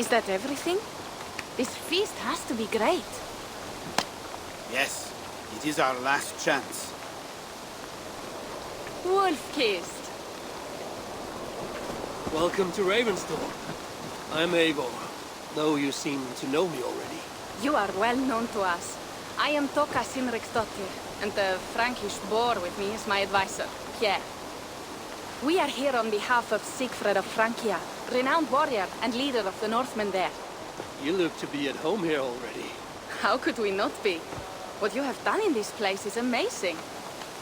Is that everything? This feast has to be great. Yes, it is our last chance. Wolf-kissed. Welcome to Ravensthorpe. I'm Eivor, though you seem to know me already. You are well known to us. I am Toka Sinriksdottir, and the Frankish boar with me is my advisor, Pierre. We are here on behalf of Sigurd of Francia, renowned warrior and leader of the Northmen there. You look to be at home here already. How could we not be? What you have done in this place is amazing.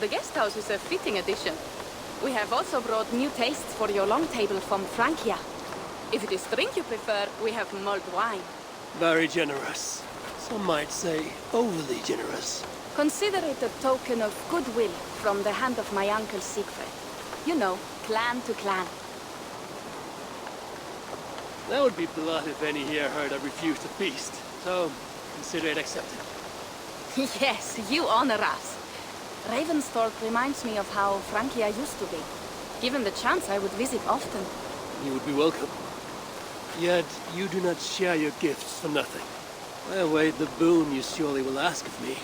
The guest house is a fitting addition. We have also brought new tastes for your long table from Francia. If it is drink you prefer, we have mulled wine. Very generous. Some might say overly generous. Consider it a token of goodwill from the hand of my uncle Sigurd. You know, clan to clan. That would be blood if any here heard I refused to feast. So, consider it accepted. Yes, you honor us. Ravensthorpe reminds me of how Francia used to be. Given the chance, I would visit often. You would be welcome. Yet, you do not share your gifts for nothing. I await the boon you surely will ask of me.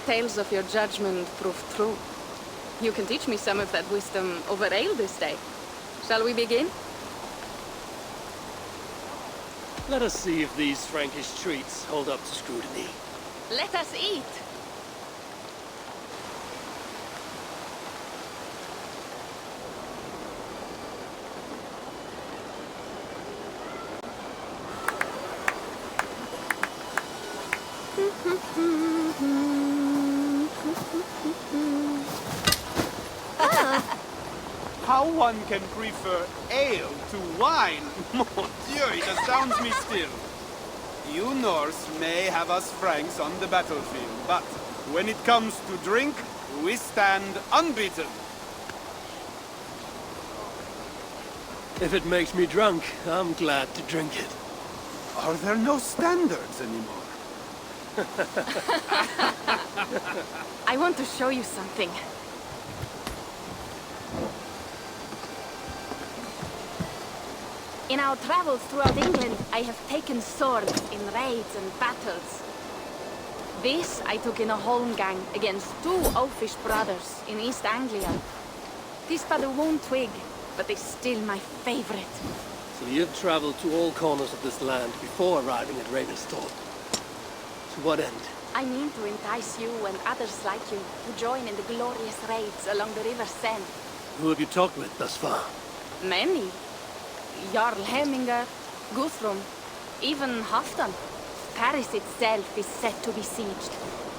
Tales of your judgment prove true. You can teach me some of that wisdom over ale this day. Shall we begin? Let us see if these Frankish treats hold up to scrutiny. Let us eat! How one can prefer ale to wine? Mon Dieu, it astounds me still. You Norse may have us Franks on the battlefield, but when it comes to drink, we stand unbeaten. If it makes me drunk, I'm glad to drink it. Are there no standards anymore? I want to show you something. In our travels throughout England, I have taken swords in raids and battles. This I took in a holmgang against two oafish brothers in East Anglia. This but a one twig, but is still my favorite. So you've traveled to all corners of this land before arriving at Ravensthorpe. To what end? I mean to entice you and others like you to join in the glorious raids along the River Seine. Who have you talked with thus far? Many. Jarl Hemminger, Guthrum, even Halfdan. Paris itself is set to be sieged.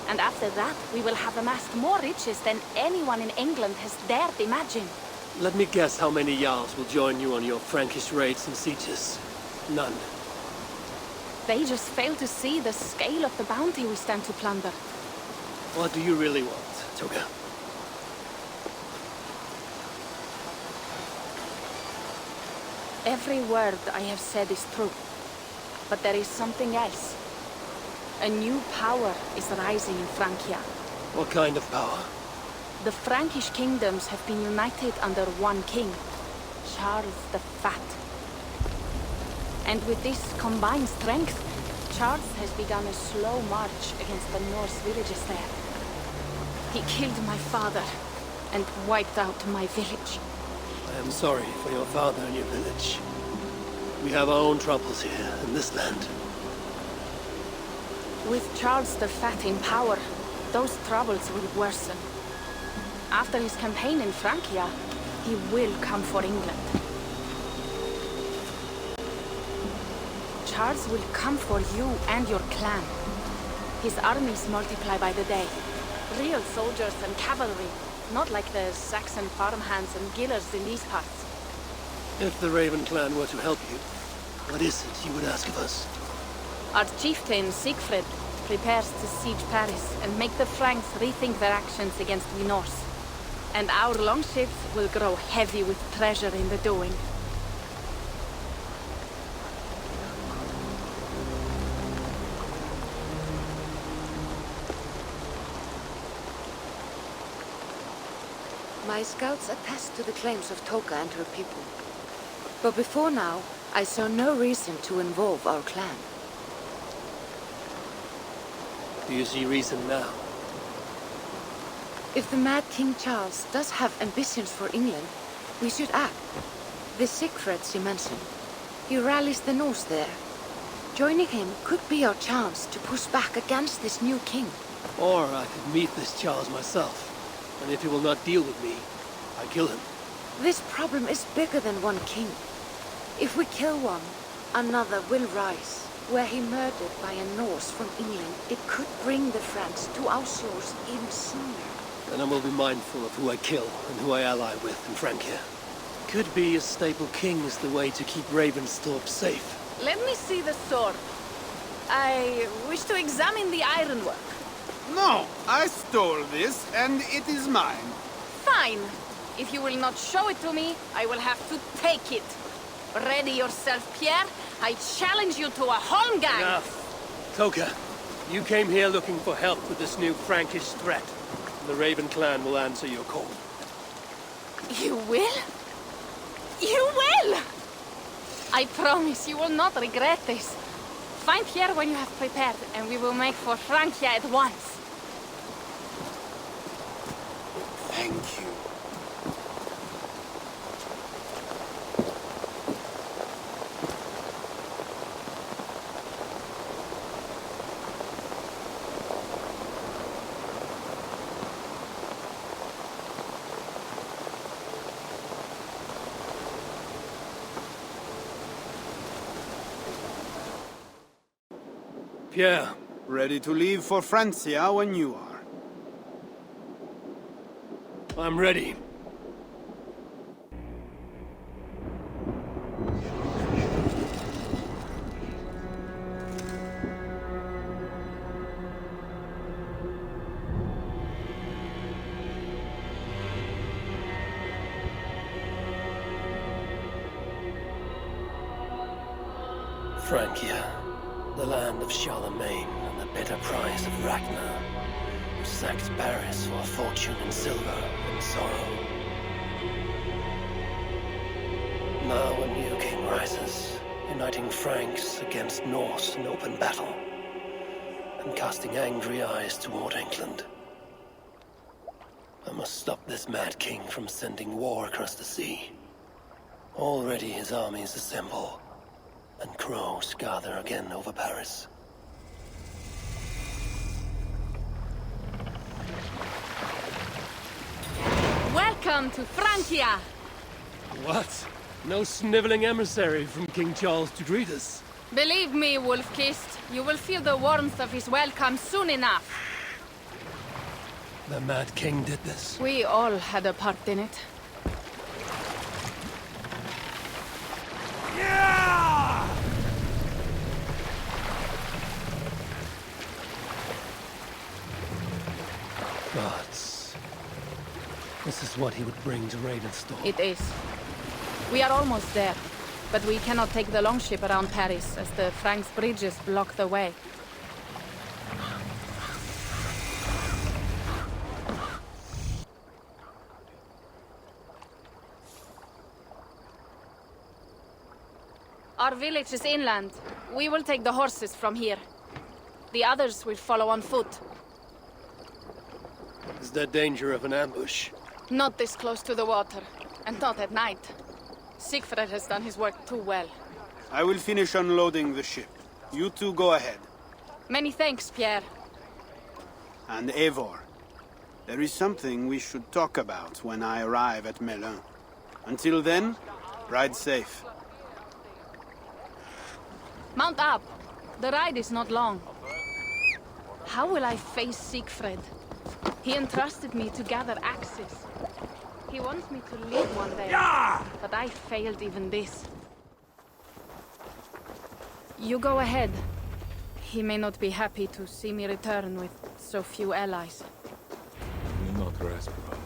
And after that, we will have amassed more riches than anyone in England has dared imagine. Let me guess how many Jarls will join you on your Frankish raids and sieges. None. They just fail to see the scale of the bounty we stand to plunder. What do you really want, Toga? Every word I have said is true. But there is something else. A new power is rising in Francia. What kind of power? The Frankish kingdoms have been united under one king, Charles the Fat. And with this combined strength, Charles has begun a slow march against the Norse villages there. He killed my father and wiped out my village. I am sorry for your father and your village. We have our own troubles here in this land. With Charles the Fat in power, those troubles will worsen. After his campaign in Francia, he will come for England. Charles will come for you and your clan. His armies multiply by the day. Real soldiers and cavalry, not like the Saxon farmhands and gillers in these parts. If the Raven clan were to help you, what is it you would ask of us? Our chieftain, Siegfried, prepares to siege Paris and make the Franks rethink their actions against the Norse. And our longships will grow heavy with treasure in the doing. My scouts attest to the claims of Toka and her people. But before now, I saw no reason to involve our clan. Do you see reason now? If the Mad King Charles does have ambitions for England, we should act. The Sigurd you mentioned, he rallies the Norse there. Joining him could be our chance to push back against this new king. Or I could meet this Charles myself, and if he will not deal with me, I kill him. This problem is bigger than one king. If we kill one, another will rise. Were he murdered by a Norse from England, it could bring the Franks to our shores even sooner. Then I will be mindful of who I kill and who I ally with in Francia. Could be a staple king is the way to keep Ravensthorpe safe. Let me see the sword. I wish to examine the ironwork. No, I stole this, and it is mine. Fine. If you will not show it to me, I will have to take it. Ready yourself, Pierre. I challenge you to a holmgang. Enough. Toka, you came here looking for help with this new Frankish threat. The Raven clan will answer your call. You will? You will! I promise you will not regret this. Find Pierre when you have prepared, and we will make for Francia at once. Thank you. Pierre. Ready to leave for Francia when you are. I'm ready. Francia, the land of Charlemagne and the bitter prize of Ragnar, who sacked Paris for a fortune in silver and sorrow. Now a new king rises, uniting Franks against Norse in open battle, and casting angry eyes toward England. I must stop this mad king from sending war across the sea. Already his armies assemble, and crows gather again over Paris. Welcome to Francia! What? No sniveling emissary from King Charles to greet us? Believe me, Wolf-Kissed, you will feel the warmth of his welcome soon enough. The Mad King did this. We all had a part in it. Gods. This is what he would bring to Ravensthorpe. It is. We are almost there, but we cannot take the longship around Paris as the Franks' bridges block the way. Our village is inland. We will take the horses from here. The others will follow on foot. Is there danger of an ambush? Not this close to the water, and not at night. Sigurd has done his work too well. I will finish unloading the ship. You two go ahead. Many thanks, Pierre. And Eivor, there is something we should talk about when I arrive at Melun. Until then, ride safe. Mount up. The ride is not long. How will I face Sigurd? He entrusted me to gather axes. He wants me to lead one day, but I failed even this. You go ahead. He may not be happy to see me return with so few allies. Do not rest, brother.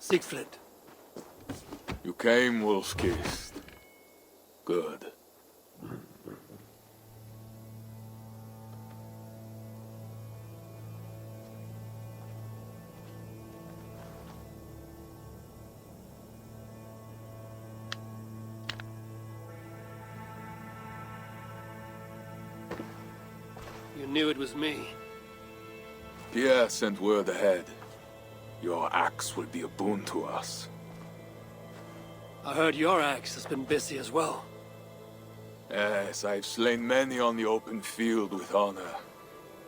Siegfried. You came, wolf-kissed. Good. You knew it was me. Pierre sent word ahead. Your axe will be a boon to us. I heard your axe has been busy as well. Yes, I've slain many on the open field with honor,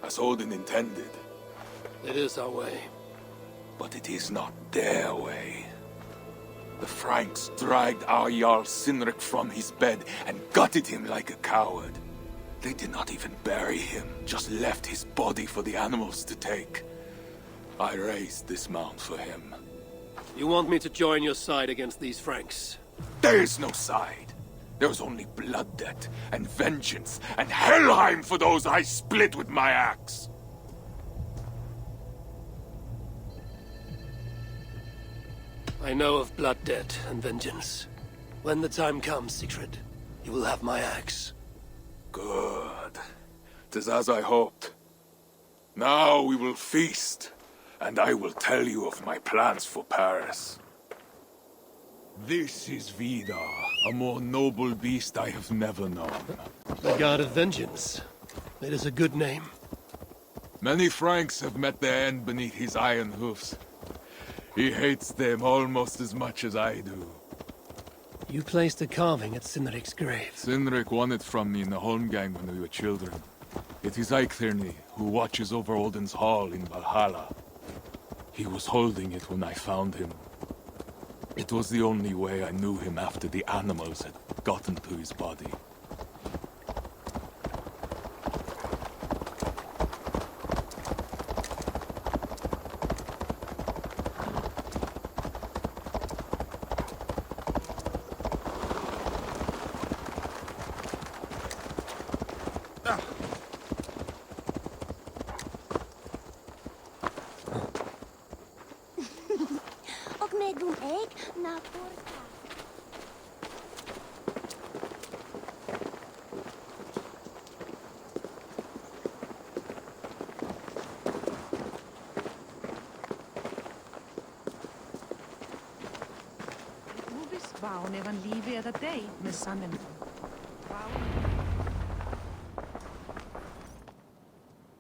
as Odin intended. It is our way. But it is not their way. The Franks dragged our Jarl Sinric from his bed and gutted him like a coward. They did not even bury him, just left his body for the animals to take. I raised this mound for him. You want me to join your side against these Franks? There is no side. There is only blood debt, and vengeance, and Helheim for those I split with my axe. I know of blood debt and vengeance. When the time comes, Sigurd, you will have my axe. Good. 'Tis as I hoped. Now we will feast, and I will tell you of my plans for Paris. This is Vidar, a more noble beast I have never known. The God of Vengeance. It is a good name. Many Franks have met their end beneath his iron hoofs. He hates them almost as much as I do. You placed a carving at Sinric's grave. Sinric won it from me in the Holmgang when we were children. It is Eikthirni, who watches over Odin's hall in Valhalla. He was holding it when I found him. It was the only way I knew him after the animals had gotten to his body.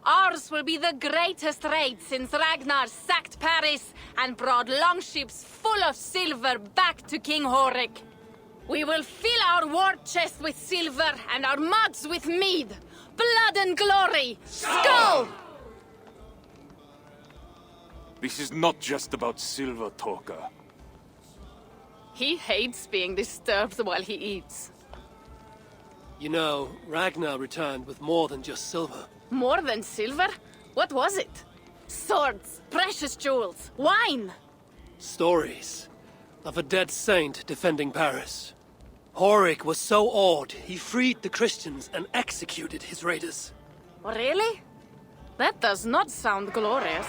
Ours will be the greatest raid since Ragnar sacked Paris and brought longships full of silver back to King Horik. We will fill our war chest with silver and our mugs with mead. Blood and glory! Skull! This is not just about silver, Torka. He hates being disturbed while he eats. You know, Ragnar returned with more than just silver. More than silver? What was it? Swords, precious jewels, wine! Stories of a dead saint defending Paris. Horik was so awed, he freed the Christians and executed his raiders. Really? That does not sound glorious.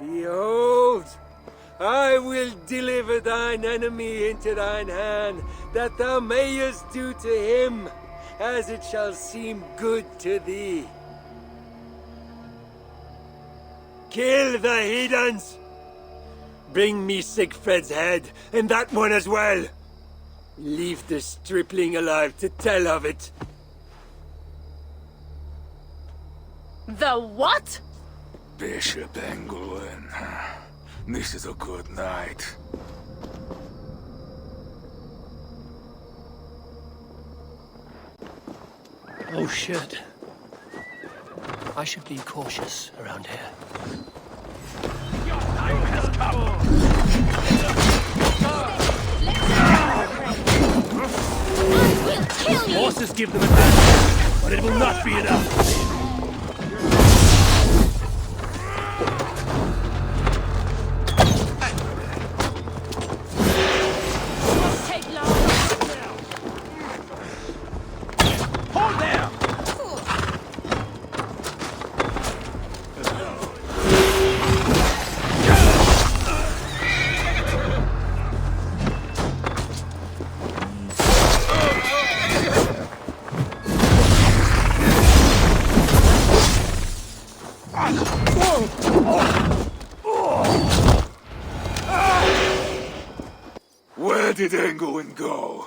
Behold, I will deliver thine enemy into thine hand, that thou mayest do to him as it shall seem good to thee. Kill the heathens! Bring me Sigfrid's head, and that one as well. Leave the stripling alive to tell of it. The what? Bishop England. This is a good night. Oh shit. I should be cautious around here. I will kill you! Horses give them advantage, but it will not be enough. did England go?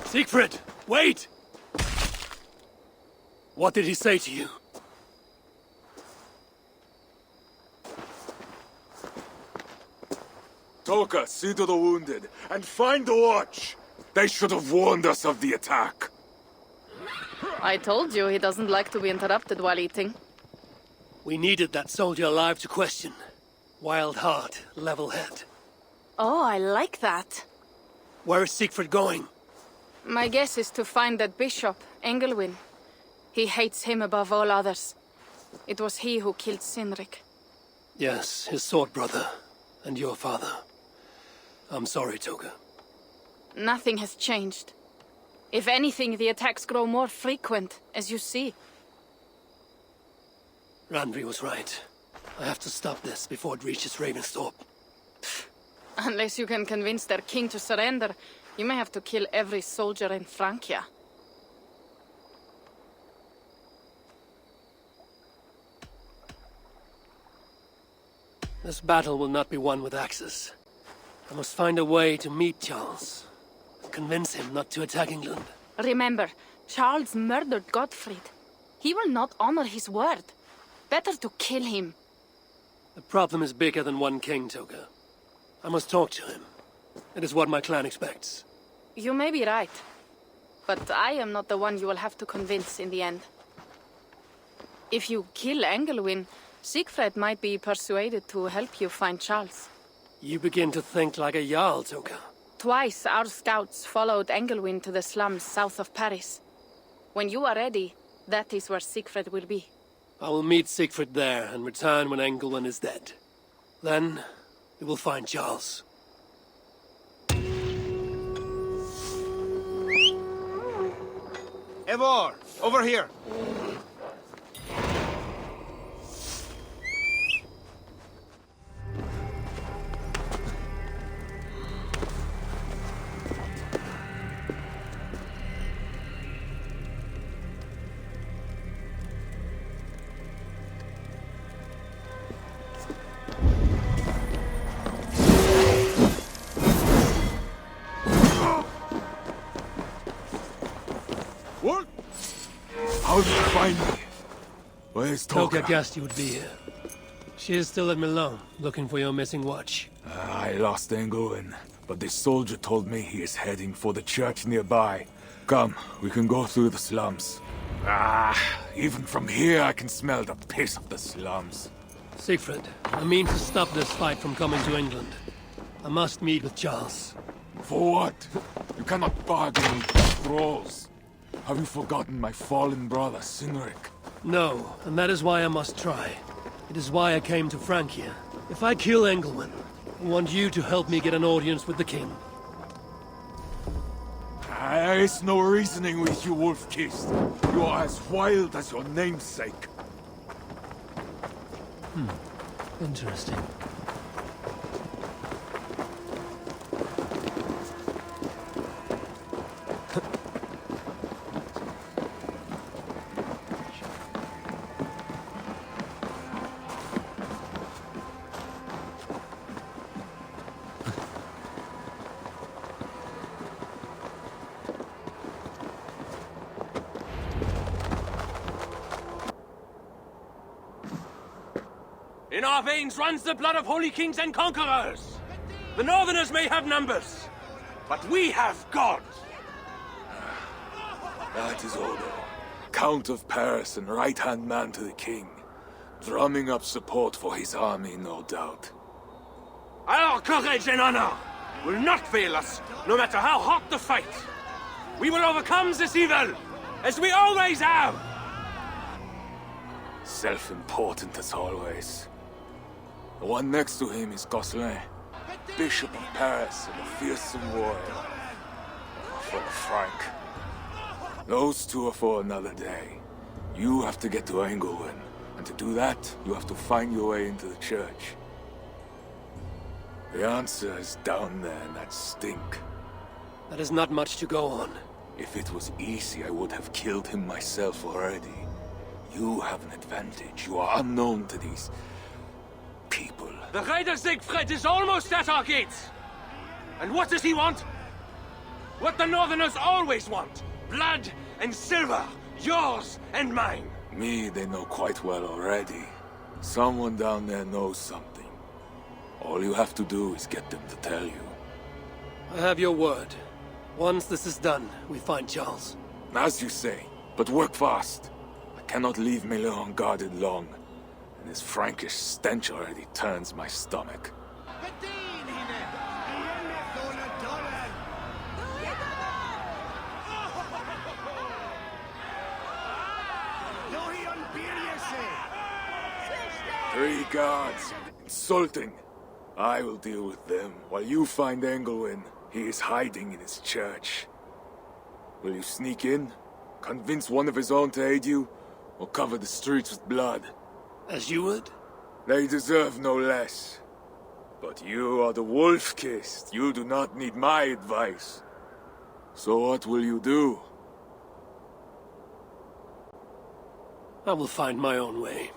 Siegfried, wait! What did he say to you? Toka, see to the wounded, and find the watch! They should have warned us of the attack. I told you he doesn't like to be interrupted while eating. We needed that soldier alive to question. Wild heart, level head. Oh, I like that. Where is Siegfried going? My guess is to find that bishop, Engelwin. He hates him above all others. It was he who killed Cynric. Yes, his sword brother. And your father. I'm sorry, Toga. Nothing has changed. If anything, the attacks grow more frequent, as you see. Randvi was right. I have to stop this before it reaches Ravensthorpe. Unless you can convince their king to surrender, you may have to kill every soldier in Francia. This battle will not be won with axes. I must find a way to meet Charles. Convince him not to attack England. Remember, Charles murdered Godfrey. He will not honor his word. Better to kill him. The problem is bigger than one king, Toga. I must talk to him. It is what my clan expects. You may be right. But I am not the one you will have to convince in the end. If you kill Engelwin, Siegfried might be persuaded to help you find Charles. You begin to think like a Jarl, Toga. Twice our scouts followed Engelwin to the slums south of Paris. When you are ready, that is where Siegfried will be. I will meet Siegfried there and return when Engelwin is dead. Then, we will find Charles. Eivor, over here. What? How did you find me? Where's Toka? Toga guessed you would be here. She is still at Milan, looking for your missing watch. I lost Engelwin, but this soldier told me he is heading for the church nearby. Come, we can go through the slums. Even from here I can smell the piss of the slums. Siegfried, I mean to stop this fight from coming to England. I must meet with Charles. For what? You cannot bargain with thralls. Have you forgotten my fallen brother, Cynric? No, and that is why I must try. It is why I came to Francia. If I kill Engelwin, I want you to help me get an audience with the king. There is no reasoning with you, wolf-kissed. You are as wild as your namesake. Interesting. In our veins runs the blood of holy kings and conquerors. The Northerners may have numbers, but we have God. That is Odo, Count of Paris and right-hand man to the king. Drumming up support for his army, no doubt. Our courage and honor will not fail us, no matter how hot the fight. We will overcome this evil, as we always have. Self-important as always. The one next to him is Gosselin, Bishop of Paris and a fearsome warrior. For Frank. Those two are for another day. You have to get to Engelwin, and to do that, you have to find your way into the church. The answer is down there in that stink. That is not much to go on. If it was easy, I would have killed him myself already. You have an advantage. You are unknown to these The Raider Siegfried is almost at our gates! And what does he want? What the Northerners always want! Blood and silver! Yours and mine! Me, they know quite well already. Someone down there knows something. All you have to do is get them to tell you. I have your word. Once this is done, we find Charles. As you say, but work fast. I cannot leave Miller unguarded long. And this Frankish stench already turns my stomach. Three guards. Insulting. I will deal with them, while you find Engelwin. He is hiding in his church. Will you sneak in? Convince one of his own to aid you? Or cover the streets with blood? As you would? They deserve no less. But you are the wolf-kissed. You do not need my advice. So what will you do? I will find my own way.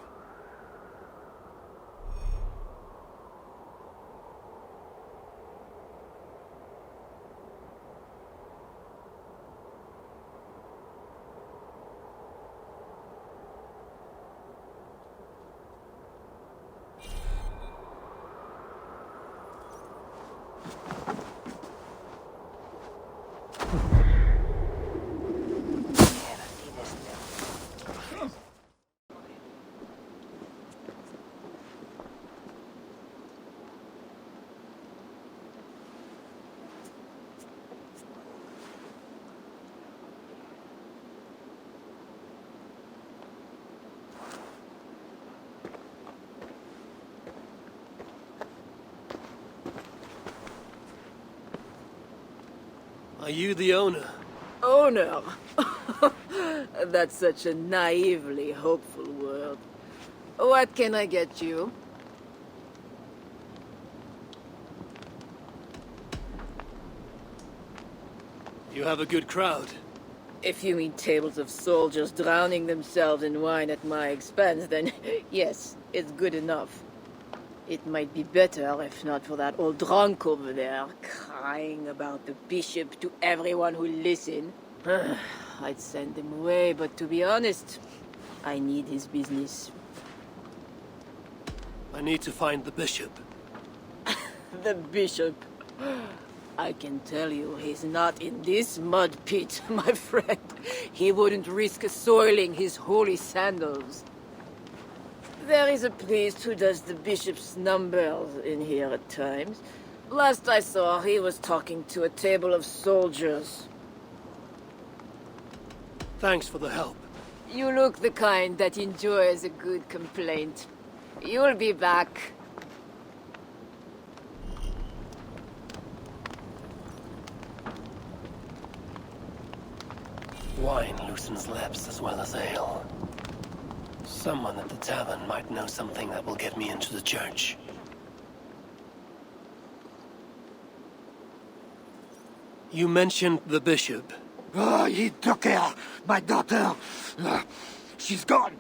Are you the owner? Owner? That's such a naively hopeful word. What can I get you? You have a good crowd. If you mean tables of soldiers drowning themselves in wine at my expense, then yes, it's good enough. It might be better if not for that old drunk over there, crying about the bishop to everyone who listen. I'd send him away, but to be honest, I need his business. I need to find the bishop. The bishop? I can tell you he's not in this mud pit, my friend. He wouldn't risk soiling his holy sandals. There is a priest who does the bishop's numbers in here at times. Last I saw, he was talking to a table of soldiers. Thanks for the help. You look the kind that enjoys a good complaint. You'll be back. Wine loosens lips as well as ale. Someone at the tavern might know something that will get me into the church. You mentioned the bishop. Oh, he took her, my daughter. She's gone.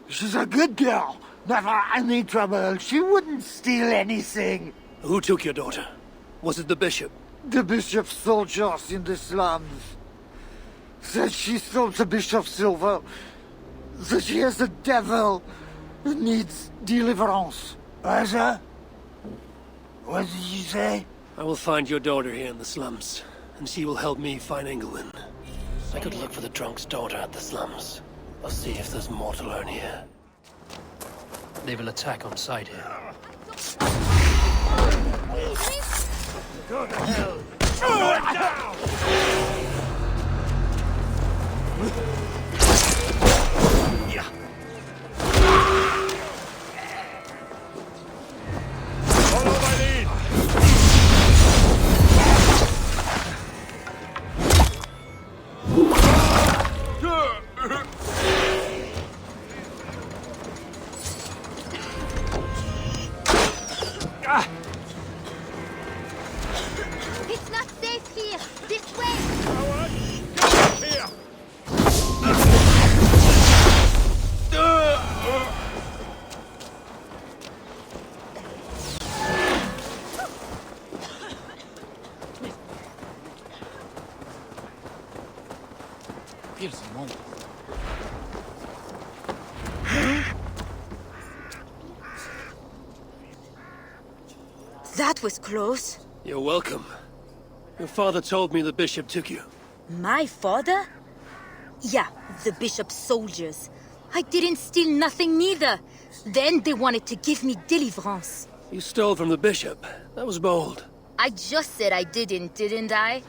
She's a good girl. Never any trouble. She wouldn't steal anything. Who took your daughter? Was it the bishop? The bishop's soldiers in the slums. Said she stole the bishop's silver. That she has a devil who needs deliverance. What did you say? I will find your daughter here in the slums, and she will help me find Engelwin. I could look for the drunk's daughter at the slums. I'll see if there's more to learn here. They will attack on sight here. Go to hell! Go down! Yeah. Follow my lead! It's not safe here! This way! Coward! Get up here! That was close. You're welcome. Your father told me the bishop took you. My father? Yeah, the bishop's soldiers. I didn't steal nothing neither. Then they wanted to give me deliverance. You stole from the bishop. That was bold. I just said I didn't I?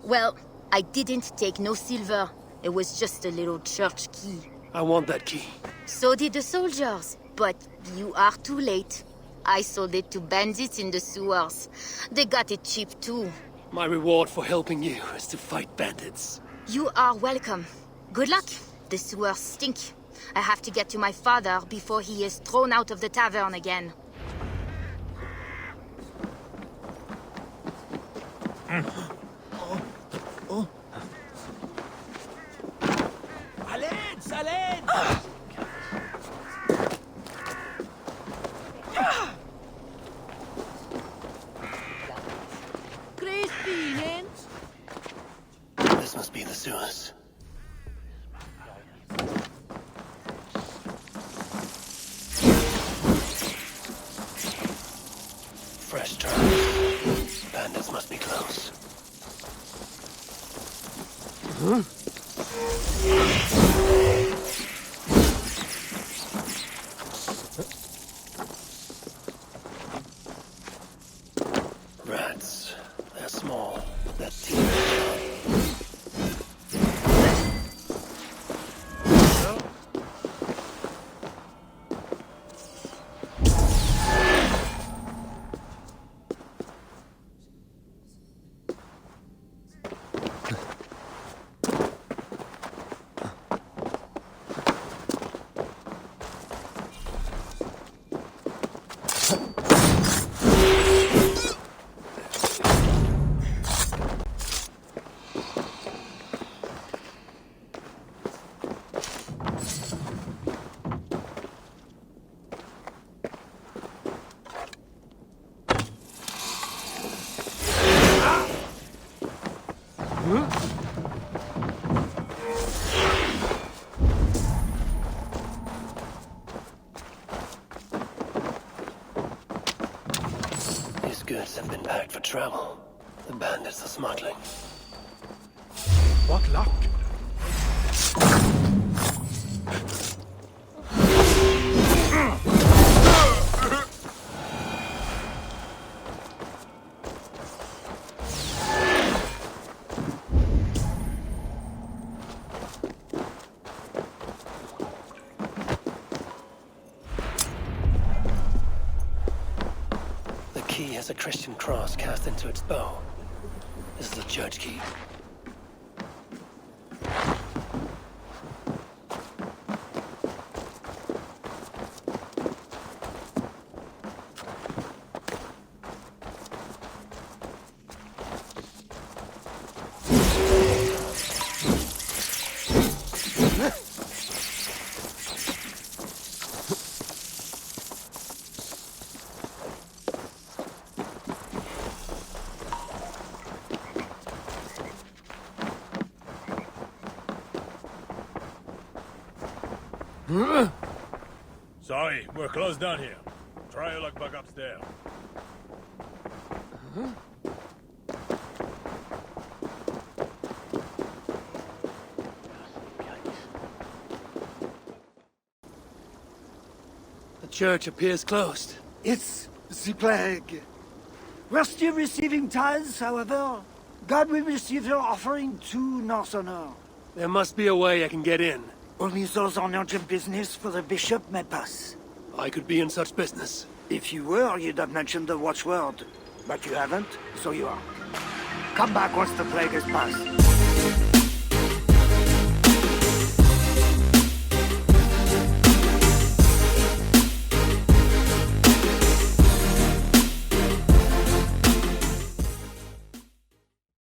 Well, I didn't take no silver. It was just a little church key. I want that key. So did the soldiers. But you are too late. I sold it to bandits in the sewers. They got it cheap too. My reward for helping you is to fight bandits. You are welcome. Good luck. The sewers stink. I have to get to my father before he is thrown out of the tavern again. This must be the sewers. Fresh tracks. Bandits must be close. Rats. They're small. They're teeth. These goods have been packed for travel. The bandits are smuggling. What luck? The key has a Christian cross cast into its bow. This is a church key. Sorry, we're closed down here. Try your luck back upstairs. The church appears closed. It's the plague. We're still receiving tithes, however. God will receive your offering to Northumbria. There must be a way I can get in. Only those on urgent business for the bishop may pass. I could be in such business. If you were, you'd have mentioned the watchword. But you haven't, so you are. Come back once the plague has passed.